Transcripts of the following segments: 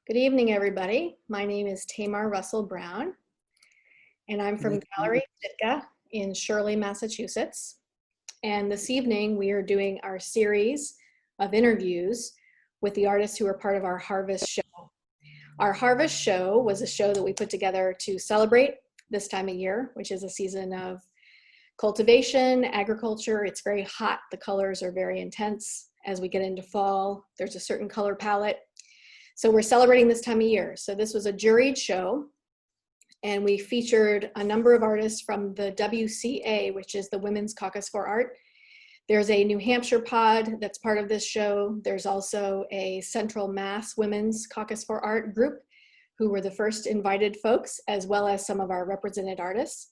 Good evening, everybody. My name is Tamar Russell Brown, and I'm from Gallery Sitka in Shirley, Massachusetts. And this evening, we are doing our series of interviews with the artists who are part of our Harvest Show. Our Harvest Show was a show that we put together to celebrate this time of year, which is a season of cultivation, agriculture. It's very hot. The colors are very intense. As we get into fall, there's a certain color palette. So we're celebrating this time of year. So this was a juried show, and we featured a number of artists from the WCA, which is the Women's Caucus for Art. There's a New Hampshire pod that's part of this show. There's also a Central Mass Women's Caucus for Art group, who were the first invited folks, as well as some of our represented artists.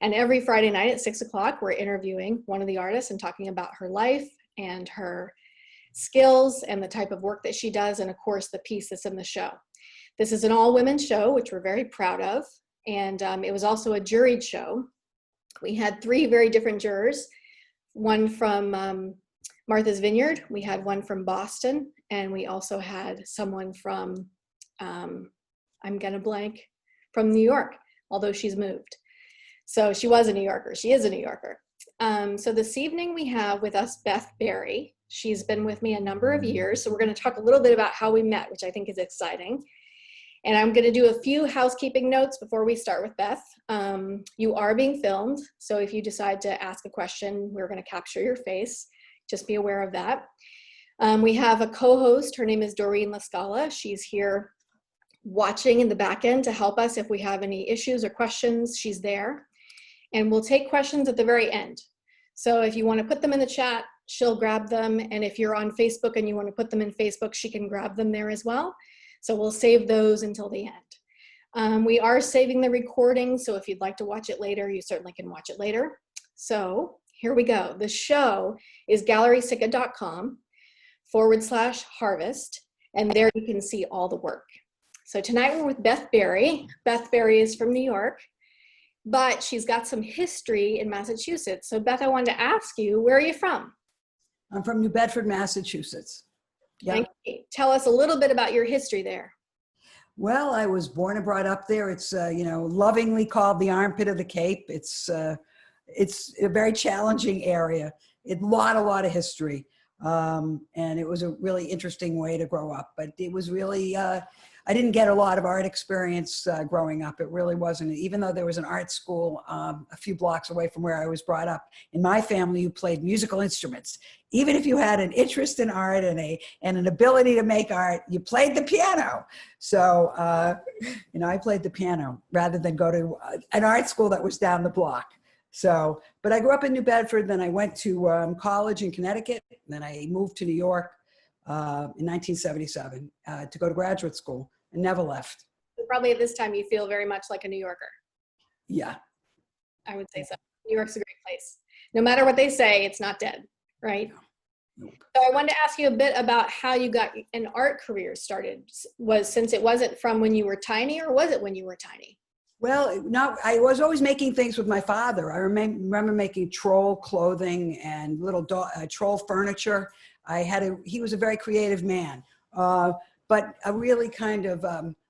And every Friday night at 6 o'clock, we're interviewing one of the artists and talking about her life and her skills and the type of work that she does, and of course the piece that's in the show. This is an all-women show, which we're very proud of, and it was also a juried show. We had 3 very different jurors, one from Martha's Vineyard, we had one from Boston, and we also had someone from, I'm gonna blank, from New York, although she's moved. So she was a New Yorker, she is a New Yorker. So this evening we have with us Beth Berry. She's been with me a number of years, so we're going to talk a little bit about how we met, which I think is exciting. And I'm going to do a few housekeeping notes before we start with Beth. You are being filmed, so if you decide to ask a question, we're going to capture your face. Just be aware of that. We have a co-host. Her name is Doreen Lascala. She's here watching in the back end to help us if we have any issues or questions. She's there. And we'll take questions at the very end. So if you want to put them in the chat, she'll grab them. And if you're on Facebook and you want to put them in Facebook, she can grab them there as well. So we'll save those until the end. We are saving the recording, so if you'd like to watch it later, you certainly can watch it later. So here we go. The show is gallerysitka.com/harvest, and there you can see all the work. So tonight we're with Beth Berry. Beth Berry is from New York, but she's got some history in Massachusetts. So Beth, I wanted to ask you, where are you from? I'm from New Bedford, Massachusetts. Yeah. Thank you. Tell us a little bit about your history there. Well, I was born and brought up there. It's lovingly called the armpit of the Cape. It's a very challenging area. A lot of history, and it was a really interesting way to grow up. But it was really I didn't get a lot of art experience growing up. It really wasn't, even though there was an art school a few blocks away from where I was brought up. In my family, you played musical instruments. Even if you had an interest in art and an ability to make art, you played the piano. So, I played the piano rather than go to an art school that was down the block. So, but I grew up in New Bedford, then I went to college in Connecticut, then I moved to New York in 1977 to go to graduate school. And never left. Probably at this time you feel very much like a New Yorker. Yeah. I would say so. New York's a great place. No matter what they say, it's not dead, right? Nope. So I wanted to ask you a bit about how you got an art career started. Since it wasn't from when you were tiny, or was it when you were tiny? Well, no, I was always making things with my father. I remember making troll clothing and little troll furniture. He was a very creative man. But a really kind of,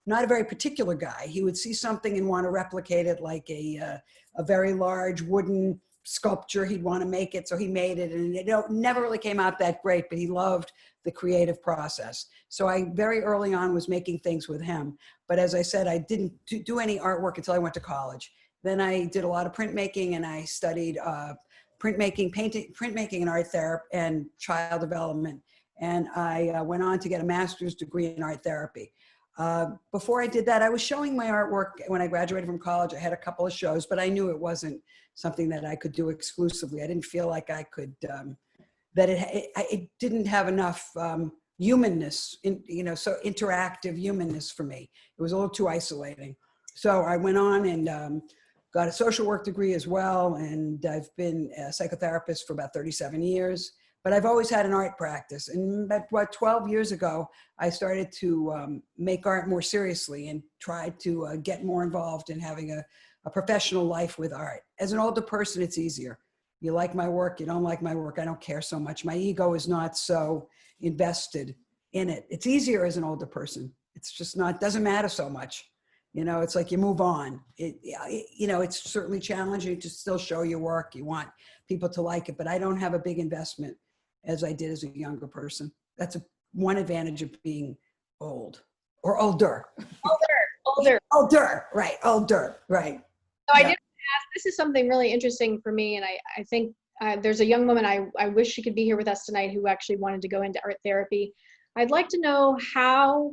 not a very particular guy. He would see something and want to replicate it, like a very large wooden sculpture. He'd want to make it, so he made it. And it never really came out that great, but he loved the creative process. So I very early on was making things with him. But as I said, I didn't do any artwork until I went to college. Then I did a lot of printmaking, and I studied printmaking and art therapy and child development. And I went on to get a master's degree in art therapy. Before I did that, I was showing my artwork when I graduated from college. I had a couple of shows, but I knew it wasn't something that I could do exclusively. I didn't feel like I could, that it didn't have enough humanness, so interactive humanness for me. It was a little too isolating. So I went on and got a social work degree as well. And I've been a psychotherapist for about 37 years. But I've always had an art practice. And about 12 years ago, I started to make art more seriously and tried to get more involved in having a professional life with art. As an older person, it's easier. You like my work, you don't like my work, I don't care so much. My ego is not so invested in it. It's easier as an older person. It's just not, doesn't matter so much. You know, it's like you move on. You know, it's certainly challenging to still show your work. You want people to like it, but I don't have a big investment as I did as a younger person. That's one advantage of being old or older. Older. Older, right. So I Yeah. did ask, this is something really interesting for me, and I think there's a young woman, I wish she could be here with us tonight, who actually wanted to go into art therapy. I'd like to know how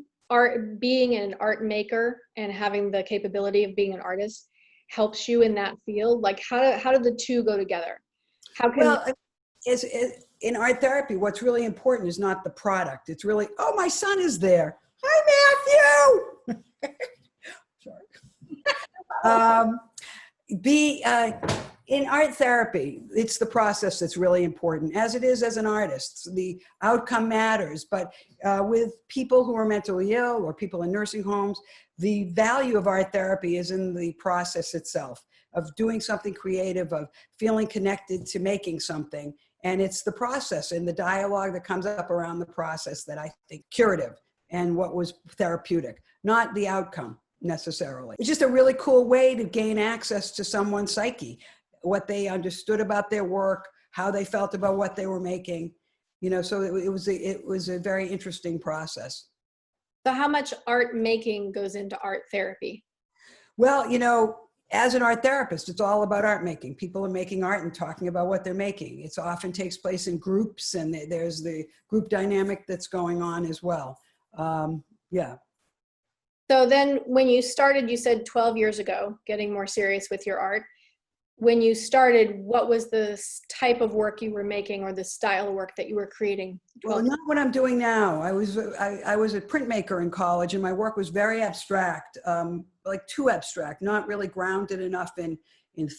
being an art maker and having the capability of being an artist helps you in that field. Like how do the two go together? How can Well, in art therapy, what's really important is not the product. It's really, oh, my son is there. Hi, Matthew. Sorry. In art therapy, it's the process that's really important, as it is as an artist. The outcome matters, but with people who are mentally ill or people in nursing homes, the value of art therapy is in the process itself, of doing something creative, of feeling connected to making something. And it's the process and the dialogue that comes up around the process that I think curative and what was therapeutic, not the outcome necessarily. It's just a really cool way to gain access to someone's psyche, what they understood about their work, how they felt about what they were making, you know, so it was a very interesting process. So how much art making goes into art therapy? Well, you know, as an art therapist, it's all about art making. People are making art and talking about what they're making. It often takes place in groups, and there's the group dynamic that's going on as well. Yeah. So then when you started, you said 12 years ago, getting more serious with your art. When you started, what was the type of work you were making or the style of work that you were creating? Well, not what I'm doing now. I was a printmaker in college, and my work was very abstract, like too abstract, not really grounded enough in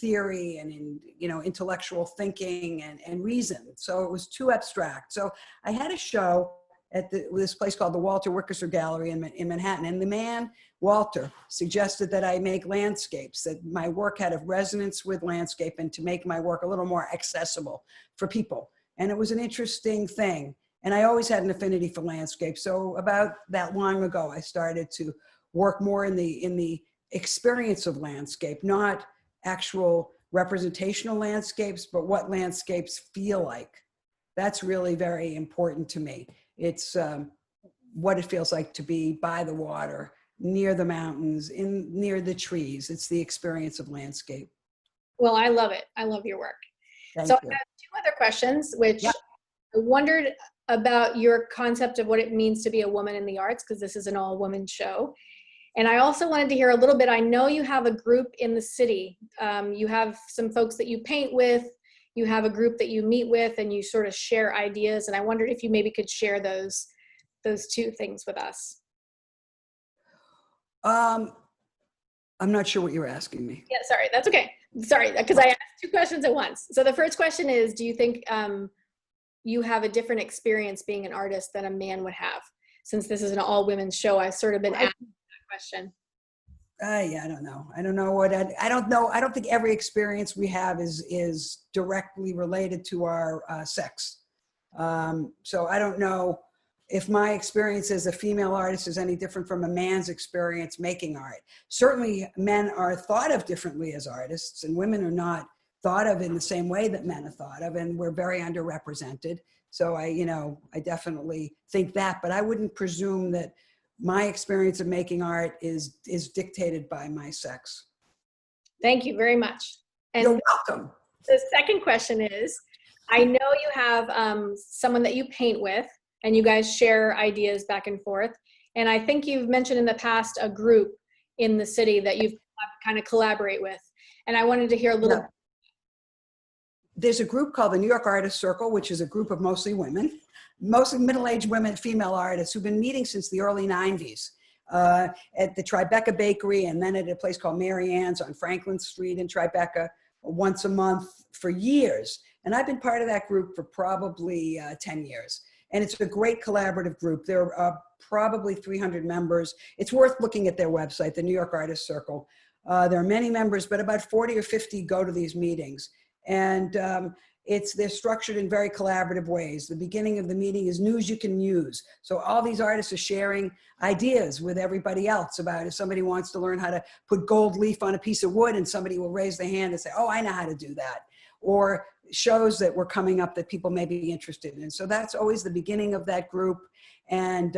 theory and in, you know, intellectual thinking and reason. So it was too abstract. So I had a show at this place called the Walter Wickersham Gallery in Manhattan. And the man, Walter, suggested that I make landscapes, that my work had a resonance with landscape, and to make my work a little more accessible for people. And it was an interesting thing. And I always had an affinity for landscape. So about that long ago, I started to work more in the experience of landscape, not actual representational landscapes, but what landscapes feel like. That's really very important to me. It's what it feels like to be by the water, near the mountains, near the trees. It's the experience of landscape. Well, I love it. I love your work. Thank So you. I have two other questions, which Yep. I wondered about your concept of what it means to be a woman in the arts, because this is an all-woman show. And I also wanted to hear a little bit, I know you have a group in the city. You have some folks that you paint with, you have a group that you meet with, and you sort of share ideas. And I wondered if you maybe could share those two things with us. I'm not sure what you're asking me. Yeah, sorry, that's okay. Sorry, because I asked two questions at once. So the first question is, do you think you have a different experience being an artist than a man would have? Since this is an all-women's show, I've sort of been asking that question. Yeah, I don't know. I don't know what I don't know. I don't think every experience we have is directly related to our sex. So I don't know if my experience as a female artist is any different from a man's experience making art. Certainly men are thought of differently as artists, and women are not thought of in the same way that men are thought of, and we're very underrepresented. So I definitely think that, but I wouldn't presume that my experience of making art is dictated by my sex. Thank you very much. And you're welcome. The second question is, I know you have someone that you paint with, and you guys share ideas back and forth. And I think you've mentioned in the past a group in the city that you've kind of collaborate with. And I wanted to hear a little. Yeah. There's a group called the New York Artist Circle, which is a group of mostly women, mostly middle-aged women, female artists who've been meeting since the early 90s at the Tribeca Bakery, and then at a place called Mary Ann's on Franklin Street in Tribeca once a month for years. And I've been part of that group for probably 10 years. And it's a great collaborative group. There are probably 300 members. It's worth looking at their website, the New York Artist Circle. There are many members, but about 40 or 50 go to these meetings. And they're structured in very collaborative ways. The beginning of the meeting is news you can use. So all these artists are sharing ideas with everybody else about if somebody wants to learn how to put gold leaf on a piece of wood, and somebody will raise their hand and say, oh, I know how to do that. Or shows that were coming up that people may be interested in. So that's always the beginning of that group. And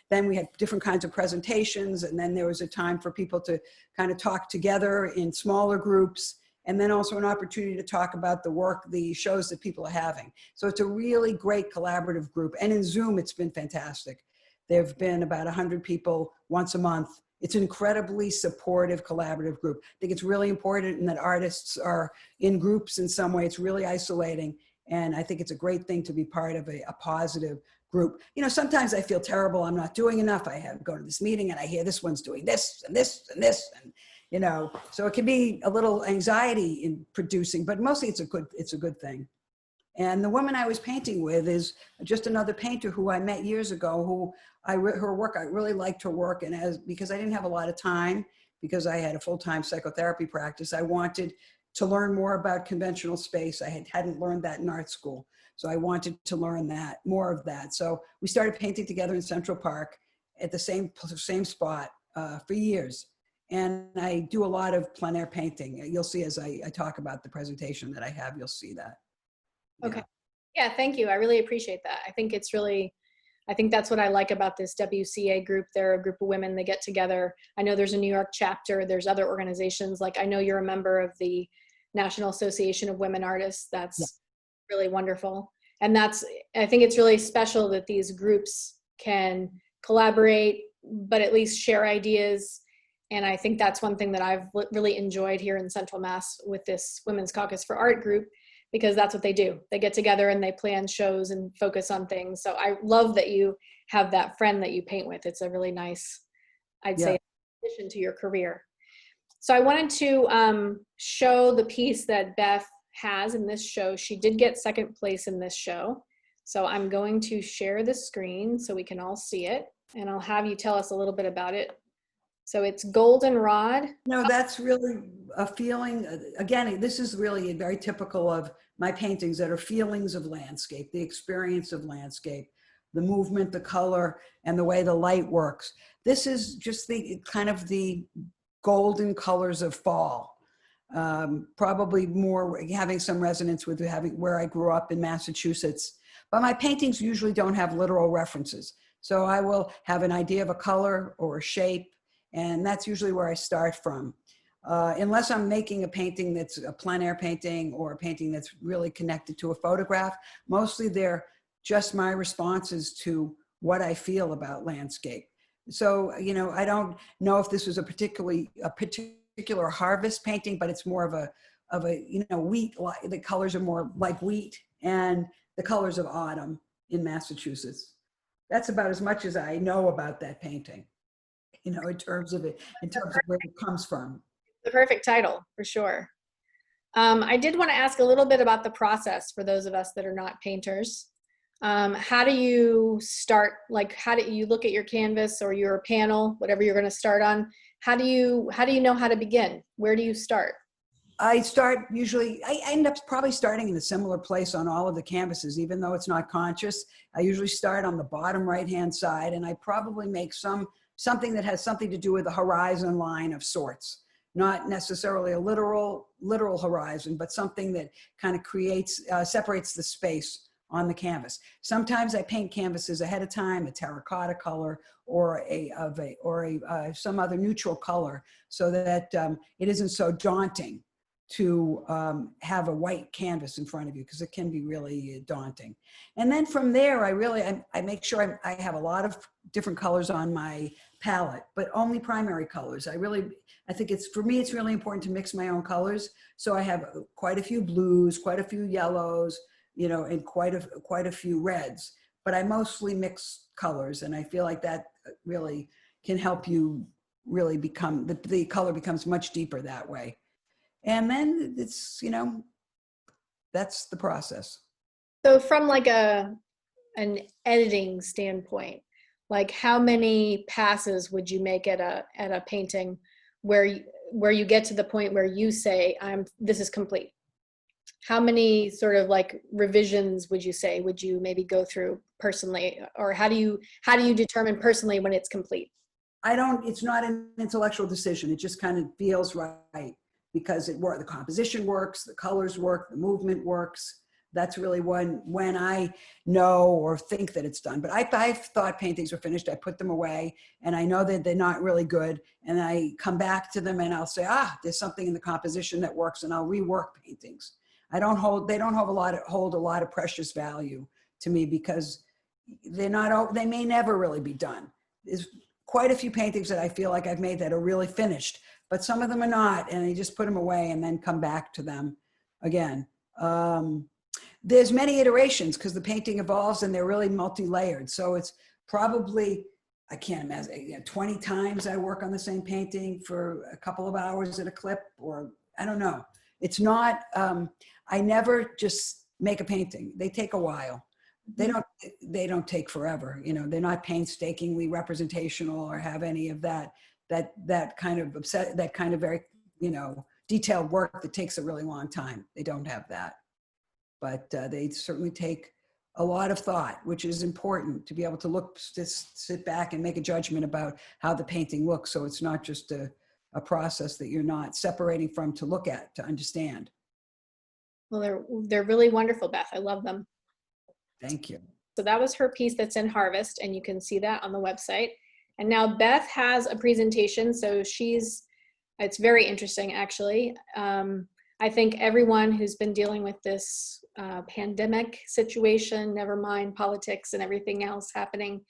then we had different kinds of presentations. And then there was a time for people to kind of talk together in smaller groups. And then also an opportunity to talk about the work, the shows that people are having. So it's a really great collaborative group. And in Zoom, it's been fantastic. There've been about 100 people once a month. It's an incredibly supportive, collaborative group. I think it's really important that artists are in groups in some way. It's really isolating. And I think it's a great thing to be part of a positive group. You know, sometimes I feel terrible. I'm not doing enough. I have to go to this meeting and I hear this one's doing this and this and this. And you know, so it can be a little anxiety in producing, but mostly it's a good thing. And the woman I was painting with is just another painter who I met years ago, who I really liked her work. And because I didn't have a lot of time, because I had a full-time psychotherapy practice, I wanted to learn more about conventional space. I hadn't learned that in art school. So I wanted to learn more of that. So we started painting together in Central Park at the same spot for years. And I do a lot of plein air painting. You'll see as I talk about the presentation that I have, you'll see that. Okay. Yeah, thank you. I really appreciate that. I think that's what I like about this WCA group. They're a group of women that get together. I know there's a New York chapter. There's other organizations. Like I know you're a member of the National Association of Women Artists. That's really wonderful. And I think it's really special that these groups can collaborate, but at least share ideas. And I think that's one thing that I've really enjoyed here in Central Mass with this Women's Caucus for Art group, because that's what they do. They get together and they plan shows and focus on things. So I love that you have that friend that you paint with. It's a really nice, I'd say, addition to your career. So I wanted to show the piece that Beth has in this show. She did get second place in this show. So I'm going to share the screen so we can all see it. And I'll have you tell us a little bit about it. So it's Goldenrod. No, that's really a feeling. Again, this is really very typical of my paintings that are feelings of landscape, the experience of landscape, the movement, the color, and the way the light works. This is just the kind of the golden colors of fall. Probably more having some resonance with where I grew up in Massachusetts. But my paintings usually don't have literal references. So I will have an idea of a color or a shape, and that's usually where I start from. Unless I'm making a painting that's a plein air painting or a painting that's really connected to a photograph, mostly they're just my responses to what I feel about landscape. So, you know, I don't know if this was a particular harvest painting, but it's more of a you know, wheat. The colors are more like wheat and the colors of autumn in Massachusetts. That's about as much as I know about that painting, you know, in terms of where it comes from. The perfect title, for sure. I did want to ask a little bit about the process for those of us that are not painters. How do you start? Like, how do you look at your canvas or your panel, whatever you're going to start on? How do you know how to begin? Where do you start? I end up probably starting in a similar place on all of the canvases, even though it's not conscious. I usually start on the bottom right-hand side, and I probably make something that has something to do with a horizon line of sorts. Not necessarily a literal horizon, but something that kind of separates the space on the canvas. Sometimes I paint canvases ahead of time, a terracotta color or some other neutral color, so that it isn't so daunting to have a white canvas in front of you, because it can be really daunting. And then from there, I make sure I have a lot of different colors on my palette, but only primary colors. I think for me, it's really important to mix my own colors. So I have quite a few blues, quite a few yellows, you know, and quite a few reds, but I mostly mix colors. And I feel like that really can help you really become, the color becomes much deeper that way. And then it's, you know, that's the process. So from like an editing standpoint, like how many passes would you make at a painting where you get to the point where you say, this is complete? how many sort of like revisions would you say would you maybe go through personally, or how do you determine personally when it's complete? It's not an intellectual decision. It just kind of feels right because the composition works, the colors work, the movement works. That's really when I know or think that it's done. But I've thought paintings were finished. I put them away and I know that they're not really good. And I come back to them and I'll say, there's something in the composition that works, and I'll rework paintings. They don't hold a lot of precious value to me because they may never really be done. There's quite a few paintings that I feel like I've made that are really finished, but some of them are not, and I just put them away and then come back to them again. There's many iterations because the painting evolves and they're really multi-layered. So it's probably, I can't imagine, 20 times I work on the same painting for a couple of hours at a clip, or I don't know. It's not, I never just make a painting. They take a while. They don't take forever. They're not painstakingly representational or have any of that kind of very, detailed work that takes a really long time. They don't have that. But they certainly take a lot of thought, which is important to be able to sit back and make a judgment about how the painting looks. So it's not just a process that you're not separating from to look at, to understand. Well, they're really wonderful, Beth. I love them. Thank you. So that was her piece that's in Harvest, and you can see that on the website. And now Beth has a presentation. So it's very interesting, actually. I think everyone who's been dealing with this pandemic situation, never mind politics and everything else happening,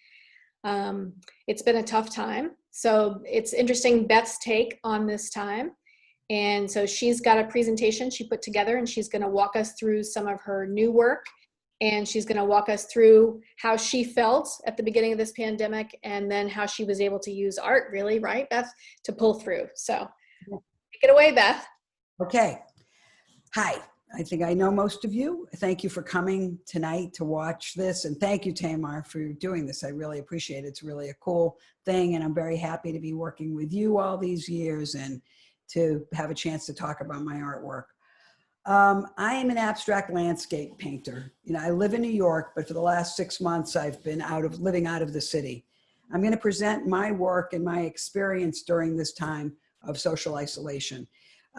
it's been a tough time. So it's interesting Beth's take on this time. And so she's got a presentation she put together, and she's going to walk us through some of her new work. And she's going to walk us through how she felt at the beginning of this pandemic, and then how she was able to use art, really, right, Beth, to pull through. So take it away, Beth. Okay. Hi. I think I know most of you. Thank you for coming tonight to watch this. And thank you, Tamar, for doing this. I really appreciate it. It's really a cool thing. And I'm very happy to be working with you all these years and to have a chance to talk about my artwork. I am an abstract landscape painter. I live in New York, but for the last 6 months, I've been living out of the city. I'm going to present my work and my experience during this time of social isolation.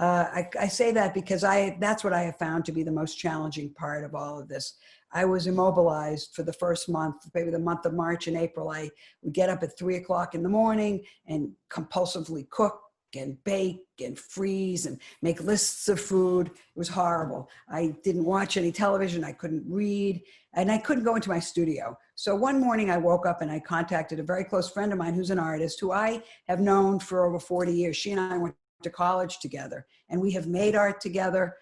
I say that because that's what I have found to be the most challenging part of all of this. I was immobilized for the first month, maybe the month of March and April. I would get up at 3 o'clock in the morning and compulsively cook and bake and freeze and make lists of food. It was horrible. I didn't watch any television. I couldn't read, and I couldn't go into my studio. So one morning I woke up and I contacted a very close friend of mine who's an artist who I have known for over 40 years. She and I went to college together, and we have made art together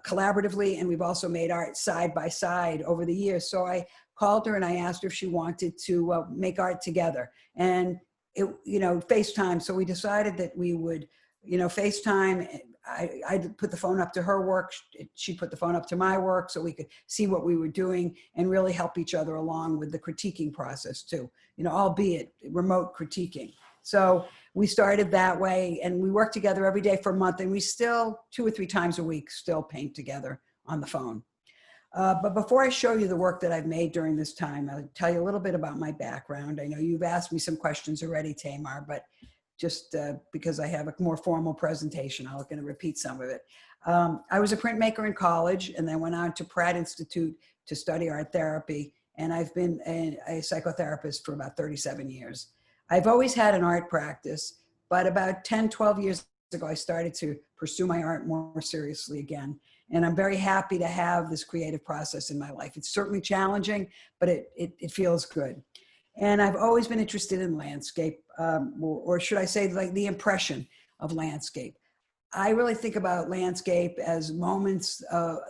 collaboratively, and we've also made art side by side over the years. So I called her and I asked her if she wanted to make art together. And FaceTime. So we decided that we would, FaceTime. I put the phone up to her work. She put the phone up to my work so we could see what we were doing and really help each other along with the critiquing process too, albeit remote critiquing. So we started that way, and we worked together every day for a month, and we still 2 or 3 times a week still paint together on the phone. But before I show you the work that I've made during this time, I'll tell you a little bit about my background. I know you've asked me some questions already, Tamar, but just because I have a more formal presentation, I'm going to repeat some of it. I was a printmaker in college, and then went on to Pratt Institute to study art therapy, and I've been a psychotherapist for about 37 years. I've always had an art practice, but about 10, 12 years ago, I started to pursue my art more seriously again. And I'm very happy to have this creative process in my life. It's certainly challenging, but it feels good. And I've always been interested in landscape, or should I say like the impression of landscape. I really think about landscape as moments of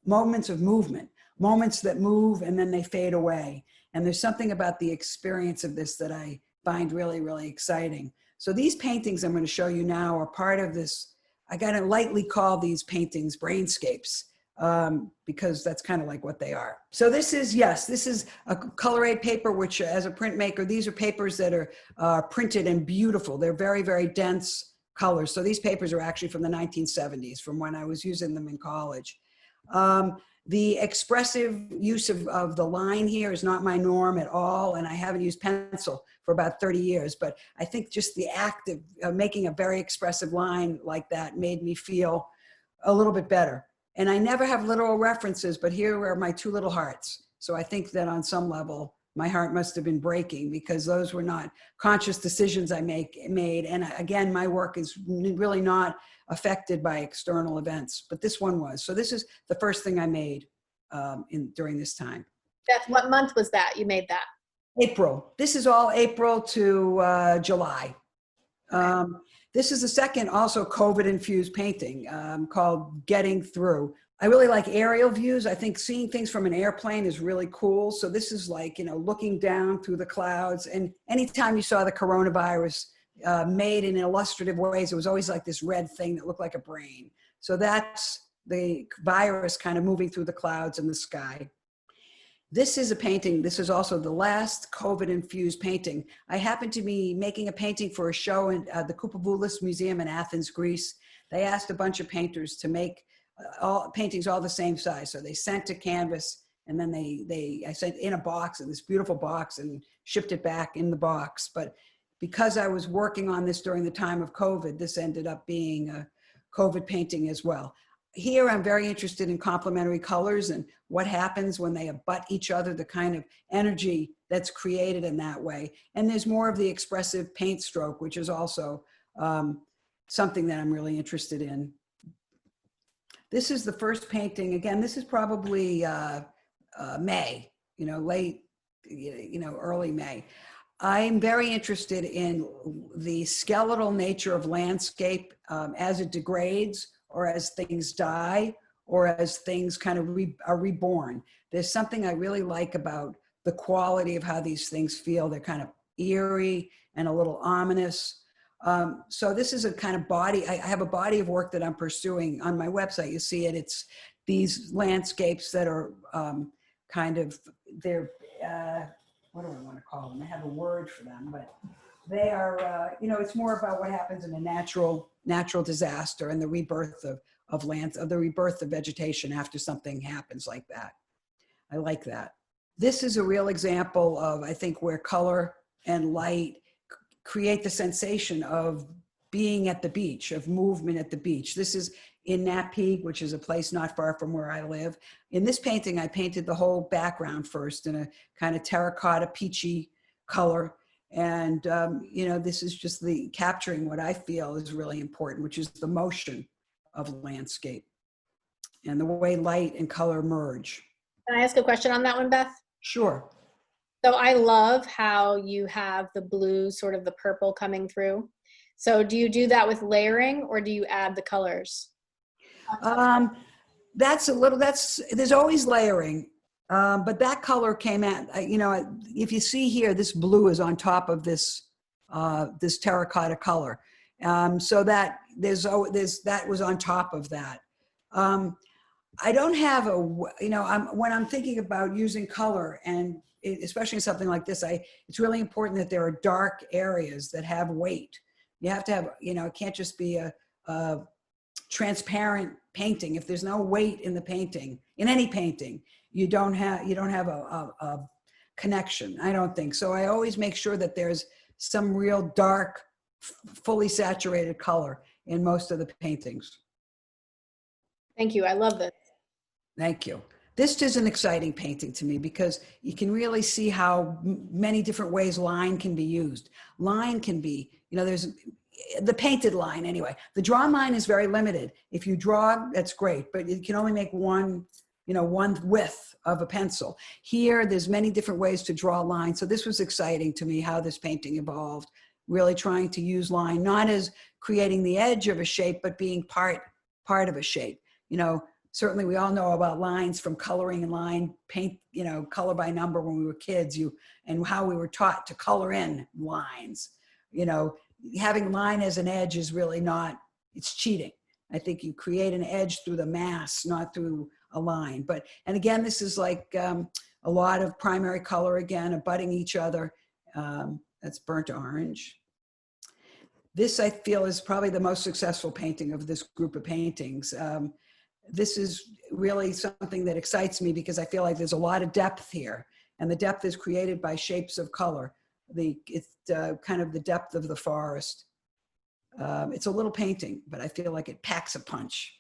movement, moments that move and then they fade away. And there's something about the experience of this that I find really, really exciting. So these paintings I'm going to show you now are part of this. I got to lightly call these paintings brainscapes because that's kind of like what they are. So this is a color aid paper, which as a printmaker, these are papers that are printed and beautiful. They're very, very dense colors. So these papers are actually from the 1970s, from when I was using them in college. The expressive use of the line here is not my norm at all, and I haven't used pencil for about 30 years, but I think just the act of making a very expressive line like that made me feel a little bit better. And I never have literal references, but here are my two little hearts. So I think that on some level, my heart must have been breaking because those were not conscious decisions I made. And again, my work is really not affected by external events, but this one was. So this is the first thing I made during this time. Beth, what month was that you made that? April. This is all April to July. Okay. This is the second also COVID-infused painting called Getting Through. I really like aerial views. I think seeing things from an airplane is really cool. So this is like, you know, looking down through the clouds. And anytime you saw the coronavirus made in illustrative ways, it was always like this red thing that looked like a brain. So that's the virus kind of moving through the clouds in the sky. This is a painting. This is also the last COVID-infused painting. I happened to be making a painting for a show in the Koupavoulis Museum in Athens, Greece. They asked a bunch of painters to make all paintings all the same size. So they sent a canvas, and then I sent in a box, in this beautiful box, and shipped it back in the box. But because I was working on this during the time of COVID, this ended up being a COVID painting as well. Here, I'm very interested in complementary colors and what happens when they abut each other, the kind of energy that's created in that way. And there's more of the expressive paint stroke, which is also something that I'm really interested in. This is the first painting. Again, this is probably May, late, early May. I'm very interested in the skeletal nature of landscape as it degrades, or as things die, or as things kind of are reborn. There's something I really like about the quality of how these things feel. They're kind of eerie and a little ominous. So this is a kind of body, I have a body of work that I'm pursuing on my website. You see it, it's these landscapes that are they're, what do I want to call them? I have a word for them, but they are, it's more about what happens in a natural disaster and the rebirth of lands, of the rebirth of vegetation after something happens like that. I like that. This is a real example of, I think, where color and light create the sensation of being at the beach, of movement at the beach. This is in Napeague, which is a place not far from where I live. In this painting, I painted the whole background first in a kind of terracotta, peachy color. And, this is just capturing what I feel is really important, which is the motion of landscape and the way light and color merge. Can I ask a question on that one, Beth? Sure. So I love how you have the blue, sort of the purple coming through. So do you do that with layering, or do you add the colors? There's always layering. But that color came at, if you see here, this blue is on top of this terracotta color. So that that was on top of that. I don't have when I'm thinking about using color, and especially in something like this, it's really important that there are dark areas that have weight. You have to have, it can't just be a transparent painting. If there's no weight in the painting, in any painting, you don't have a connection, I don't think. So I always make sure that there's some real dark, fully saturated color in most of the paintings. Thank you. I love this. Thank you. This is an exciting painting to me because you can really see how many different ways line can be used. Line can be, there's the painted line anyway. The drawn line is very limited. If you draw, that's great, but you can only make one width of a pencil. Here, there's many different ways to draw lines. So this was exciting to me, how this painting evolved, really trying to use line, not as creating the edge of a shape, but being part of a shape. Certainly we all know about lines from coloring and line paint, color by number when we were kids, and how we were taught to color in lines. Having line as an edge is really not, it's cheating. I think you create an edge through the mass, not through a line. And again, this is like a lot of primary color again, abutting each other. That's burnt orange. This, I feel, is probably the most successful painting of this group of paintings. this is really something that excites me because I feel like there's a lot of depth here, and the depth is created by shapes of color. It's kind of the depth of the forest. It's a little painting, but I feel like it packs a punch.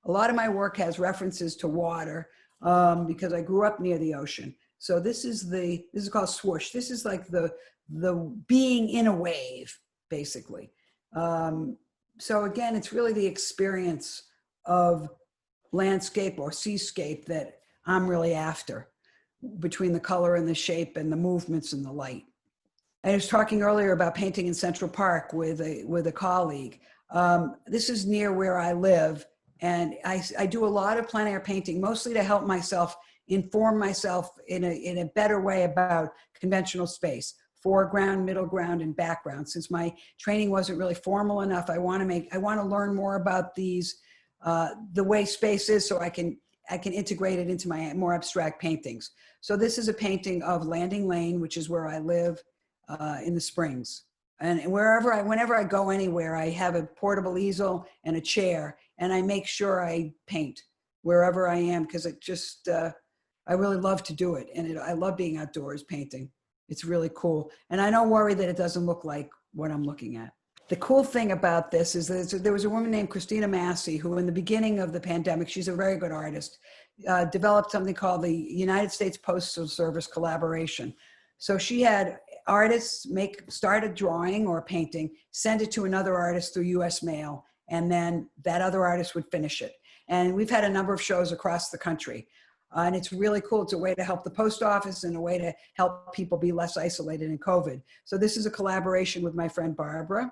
A lot of my work has references to water because I grew up near the ocean. So this is called swoosh. This is like the being in a wave, basically. So again, it's really the experience of landscape or seascape that I'm really after, between the color and the shape and the movements and the light. I was talking earlier about painting in Central Park with a colleague. This is near where I live, and I do a lot of plein air painting, mostly to help myself inform myself in a better way about conventional space, foreground, middle ground, and background. Since my training wasn't really formal enough, I want to learn more about these, the way space is, so I can integrate it into my more abstract paintings. So this is a painting of Landing Lane, which is where I live in the Springs. And whenever I go anywhere, I have a portable easel and a chair, and I make sure I paint wherever I am, because it just, I really love to do it. And I love being outdoors painting. It's really cool. And I don't worry that it doesn't look like what I'm looking at. The cool thing about this is that there was a woman named Christina Massey who, in the beginning of the pandemic, she's a very good artist, developed something called the United States Postal Service collaboration. So she had artists start a drawing or a painting, send it to another artist through US mail, and then that other artist would finish it. And we've had a number of shows across the country. And it's really cool. It's a way to help the post office and a way to help people be less isolated in COVID. So this is a collaboration with my friend Barbara.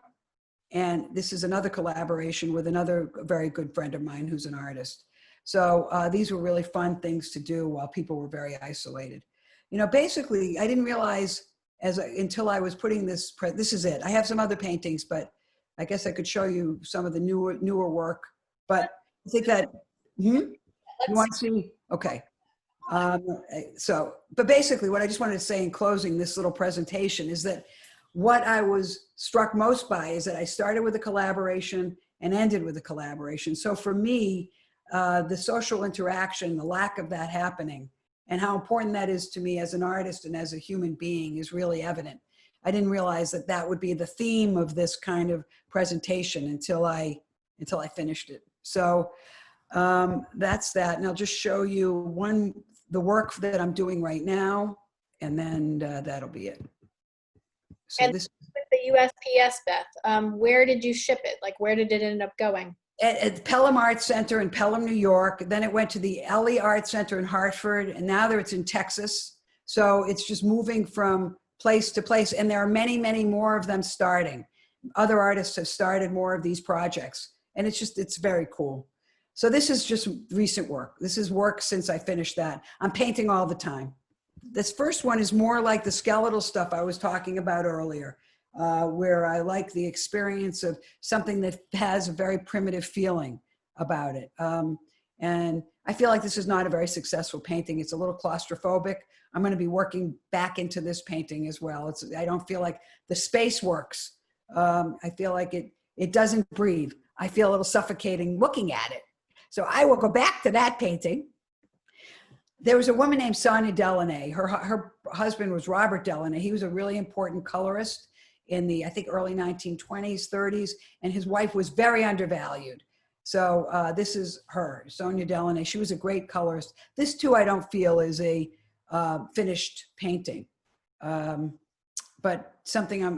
And this is another collaboration with another very good friend of mine who's an artist. So these were really fun things to do while people were very isolated. You know, basically, I didn't realize until I was putting this is it. I have some other paintings, but I guess I could show you some of the newer work. But I think that, you want to see? Okay. But basically what I just wanted to say in closing this little presentation is that what I was struck most by is that I started with a collaboration and ended with a collaboration. So for me, the social interaction, the lack of that happening, and how important that is to me as an artist and as a human being is really evident. I didn't realize that that would be the theme of this kind of presentation until I finished it. So that's that. And I'll just show you the work that I'm doing right now, and then that'll be it. So And this with the USPS, Beth, where did you ship it? Like, where did it end up going? at Pelham Arts Center in Pelham, New York. Then it went to the Ellie Arts Center in Hartford, and now it's in Texas. So it's just moving from place to place, and there are many, many more of them starting. Other artists have started more of these projects, and it's very cool. So this is just recent work. This is work since I finished that. I'm painting all the time. This first one is more like the skeletal stuff I was talking about earlier, where I like the experience of something that has a very primitive feeling about it. And I feel like this is not a very successful painting. It's a little claustrophobic. I'm going to be working back into this painting as well. I don't feel like the space works. I feel like it doesn't breathe. I feel a little suffocating looking at it. So I will go back to that painting. There was a woman named Sonia Delaney. Her husband was Robert Delaney. He was a really important colorist in the, I think, early 1920s, 30s, and his wife was very undervalued. So this is her, Sonia Delaney. She was a great colorist. This too, I don't feel is a finished painting, but something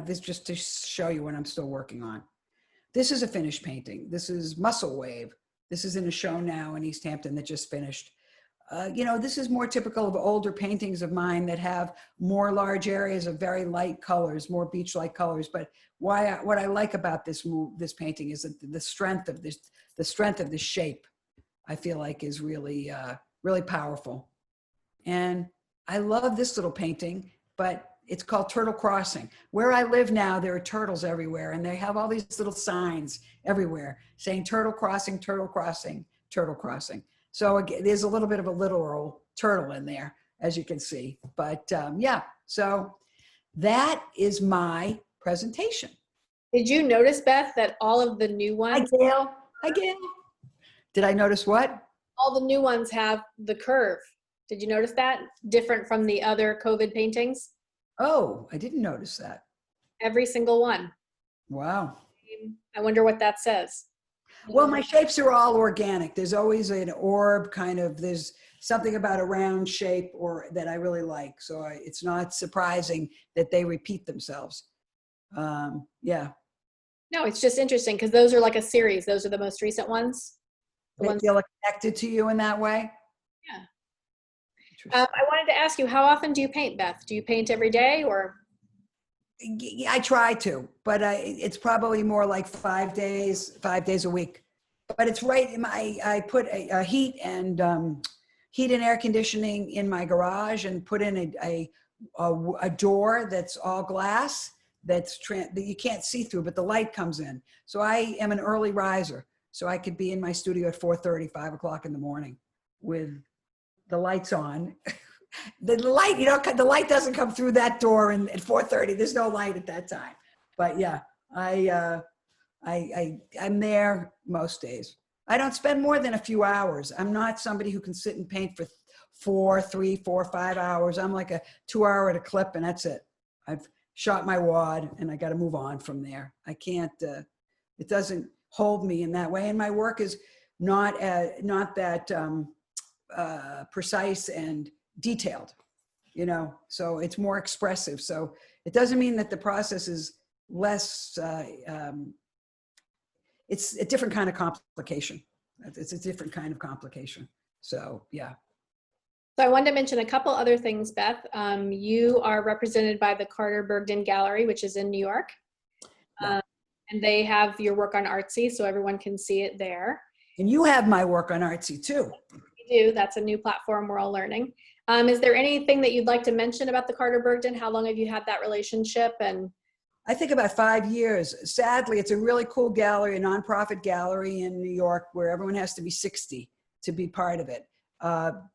this just to show you what I'm still working on. This is a finished painting. This is Muscle Wave. This is in a show now in East Hampton that just finished. This is more typical of older paintings of mine that have more large areas of very light colors, more beach-like colors. But what I like about this painting is that the strength of this shape, I feel like is really, really powerful. And I love this little painting, but it's called Turtle Crossing. Where I live now, there are turtles everywhere, and they have all these little signs everywhere saying Turtle Crossing, Turtle Crossing, Turtle Crossing. So again, there's a little bit of a literal turtle in there, as you can see. But yeah, so that is my presentation. Did you notice, Beth, that all of the new ones? Hi, Gail. Hi, Gail. Did I notice what? All the new ones have the curve. Did you notice that? Different from the other COVID paintings. Oh, I didn't notice that. Every single one. Wow. I wonder what that says. Well, my shapes are all organic. There's always an orb kind of, there's something about a round shape or that I really like. So it's not surprising that they repeat themselves. Yeah. No, it's just interesting because those are like a series. Those are the most recent ones. The They ones. feel connected to you in that way. Yeah. Interesting. I wanted to ask you, how often do you paint, Beth? Do you paint every day or? I try to, but it's probably more like 5 days a week. But it's right in I put a heat and air conditioning in my garage and put in a door that's all glass that you can't see through, but the light comes in. So I am an early riser. So I could be in my studio at 4:30, 5 o'clock in the morning with the lights on. The light, the light doesn't come through that door at 4:30. There's no light at that time. But yeah, I'm there most days. I don't spend more than a few hours. I'm not somebody who can sit and paint for 3, 4, 5 hours. I'm like a 2 hour at a clip and that's it. I've shot my wad and I got to move on from there. I can't, it doesn't hold me in that way. And my work is not that precise and detailed, so it's more expressive. So it doesn't mean that the process is less, it's a different kind of complication. It's a different kind of complication. So, yeah. So I wanted to mention a couple other things, Beth. You are represented by the Carter Bergden Gallery, which is in New York. Yeah. And they have your work on Artsy, so everyone can see it there. And you have my work on Artsy too. We do. That's a new platform we're all learning. Is there anything that you'd like to mention about the Carter Bergden? How long have you had that relationship? And I think about 5 years. Sadly, it's a really cool gallery, a nonprofit gallery in New York where everyone has to be 60 to be part of it. I'm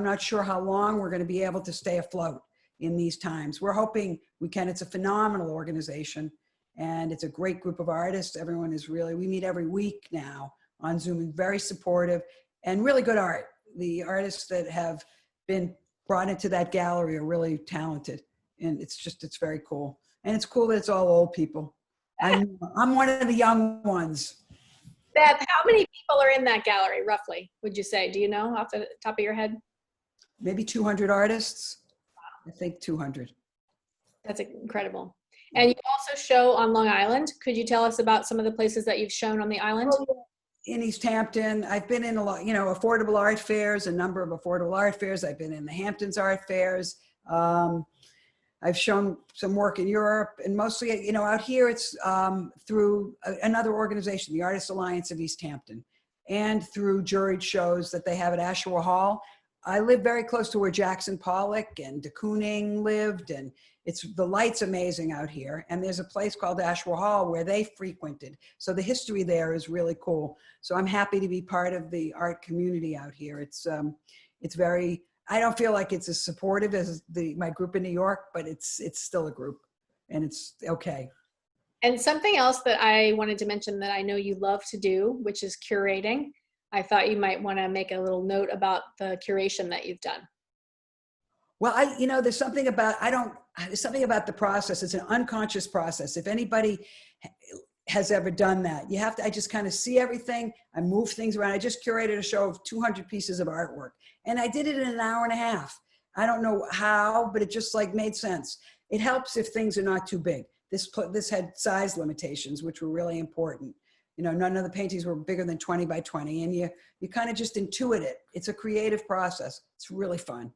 not sure how long we're going to be able to stay afloat in these times. We're hoping we can. It's a phenomenal organization and it's a great group of artists. Everyone is really, we meet every week now on Zoom and very supportive and really good art. The artists that have been brought into that gallery are really talented. And it's very cool. And it's cool that it's all old people. I'm one of the young ones. Beth, how many people are in that gallery, roughly, would you say? Do you know off the top of your head? Maybe 200 artists. Wow. I think 200. That's incredible. And you also show on Long Island. Could you tell us about some of the places that you've shown on the island? In East Hampton, I've been in a lot, affordable art fairs, a number of affordable art fairs. I've been in the Hamptons art fairs. I've shown some work in Europe and mostly, out here it's through another organization, the Artists Alliance of East Hampton, and through juried shows that they have at Ashuwa Hall. I live very close to where Jackson Pollock and de Kooning lived, and the light's amazing out here. And there's a place called Ashuwa Hall where they frequented. So the history there is really cool. So I'm happy to be part of the art community out here. It's very, I don't feel like it's as supportive as my group in New York, but it's still a group and it's okay. And something else that I wanted to mention that I know you love to do, which is curating. I thought you might want to make a little note about the curation that you've done. Well, there's something about, there's something about the process. It's an unconscious process. If anybody has ever done that, I just kind of see everything. I move things around. I just curated a show of 200 pieces of artwork and I did it in an hour and a half. I don't know how, but it just made sense. It helps if things are not too big. This had size limitations, which were really important. None of the paintings were bigger than 20 by 20 and you kind of just intuit it. It's a creative process. It's really fun.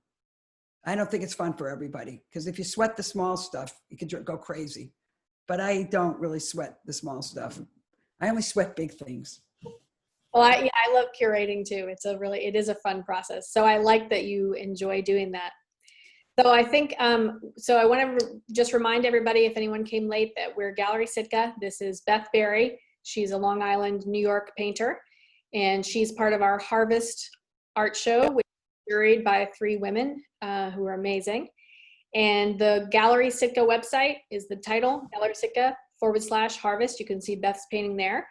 I don't think it's fun for everybody because if you sweat the small stuff, you could go crazy. But I don't really sweat the small stuff. I only sweat big things. Well, I love curating too. It is a fun process. So I like that you enjoy doing that. So I think, so I want to just remind everybody, if anyone came late, that we're Gallery Sitka. This is Beth Berry. She's a Long Island, New York painter, and she's part of our Harvest art show, which is juried by 3 women who are amazing. And the Gallery Sitka website is the title, Gallery Sitka /Harvest. You can see Beth's painting there.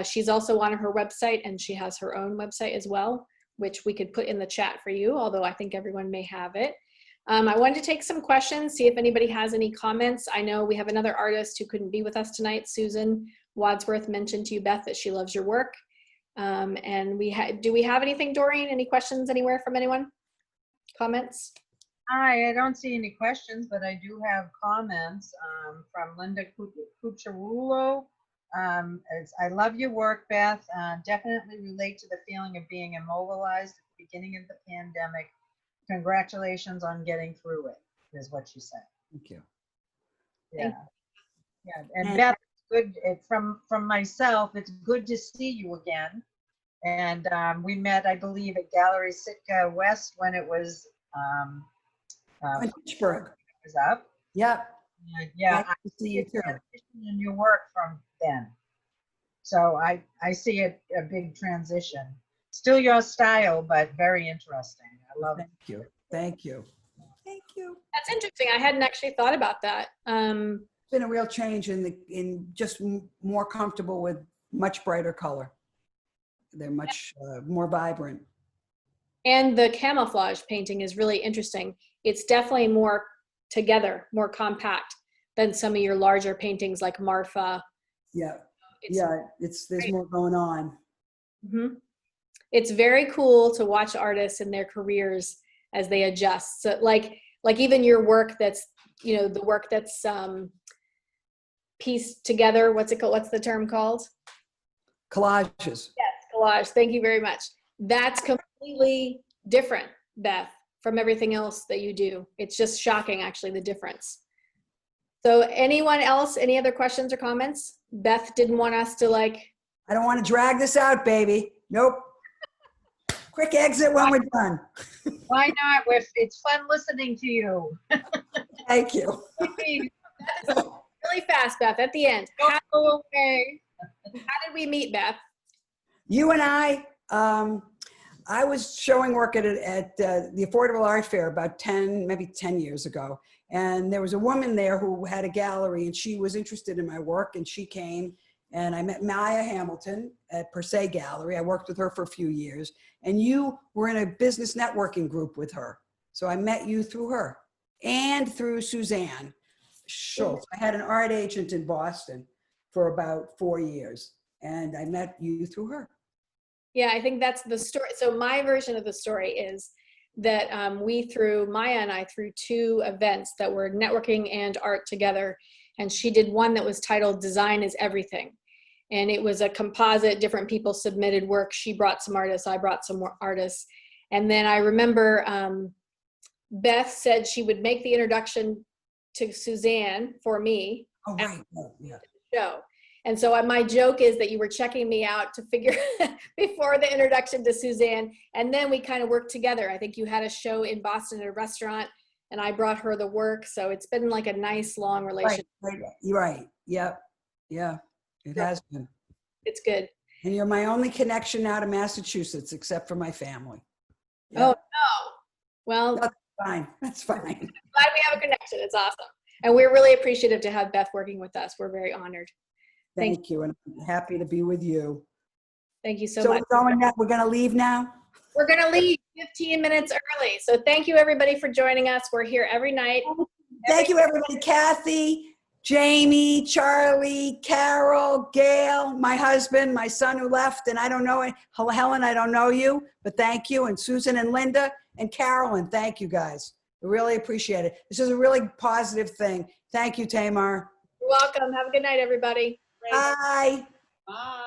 She's also on her website, and she has her own website as well, which we could put in the chat for you, although I think everyone may have it. I wanted to take some questions, see if anybody has any comments. I know we have another artist who couldn't be with us tonight. Susan Wadsworth mentioned to you, Beth, that she loves your work. And do we have anything, Doreen? Any questions anywhere from anyone? Comments? Hi, I don't see any questions, but I do have comments from Linda Cucciarulo. I love your work, Beth. Definitely relate to the feeling of being immobilized at the beginning of the pandemic. Congratulations on getting through it, is what she said. Thank you. Yeah. Yeah. And Beth, good from myself, it's good to see you again. And we met, I believe, at Gallery Sitka West when it was Pittsburgh. was up. Yep. Yeah, Nice to see you too. in your work from then. So I see a big transition. Still your style, but very interesting. I love it. Thank you. Thank you. Thank you. That's interesting. I hadn't actually thought about that. It's been a real change in just more comfortable with much brighter color. They're much more vibrant. And the camouflage painting is really interesting. It's definitely more together, more compact than some of your larger paintings like Marfa. Yeah. There's more going on. Mm-hmm. It's very cool to watch artists in their careers as they adjust. So like even your work that's, the work that's pieced together, what's it called? What's the term called? Collages. Yes, collage. Thank you very much. That's completely different, Beth, from everything else that you do. It's just shocking, actually, the difference. So anyone else, any other questions or comments? Beth didn't want us to I don't want to drag this out, baby. Nope. Quick exit when we're done. Why not? It's fun listening to you. Thank you. Really fast, Beth, at the end. Don't go away. How did we meet, Beth? You and I was showing work at the Affordable Art Fair about maybe 10 years ago. And there was a woman there who had a gallery and she was interested in my work and she came and I met Maya Hamilton at Per Se Gallery. I worked with her for a few years and you were in a business networking group with her. So I met you through her and through Suzanne Schultz. I had an art agent in Boston for about 4 years and I met you through her. Yeah, I think that's the story. So my version of the story is that Maya and I threw 2 events that were networking and art together. And she did one that was titled Design is Everything. And it was a composite, different people submitted work. She brought some artists, I brought some more artists. And then I remember Beth said she would make the introduction to Suzanne for me. Oh, right. Yeah. Show. And so my joke is that you were checking me out to figure before the introduction to Suzanne. And then we kind of worked together. I think you had a show in Boston at a restaurant and I brought her the work. So it's been like a nice long relationship. Right. You're right. Yep. Yeah. It has been. It's good. And you're my only connection now to Massachusetts, except for my family. Yeah. Oh, no. Well, that's fine. That's fine. Glad we have a connection. It's awesome. And we're really appreciative to have Beth working with us. We're very honored. Thank you. And I'm happy to be with you. Thank you so much. So we're going to leave now? We're going to leave 15 minutes early. So thank you everybody for joining us. We're here every night. Thank you everybody. Kathy, Jamie, Charlie, Carol, Gail, my husband, my son who left, and I don't know, Helen, I don't know you, but thank you. And Susan and Linda and Carolyn, thank you guys. I really appreciate it. This is a really positive thing. Thank you, Tamar. You're welcome. Have a good night, everybody. Bye. Bye.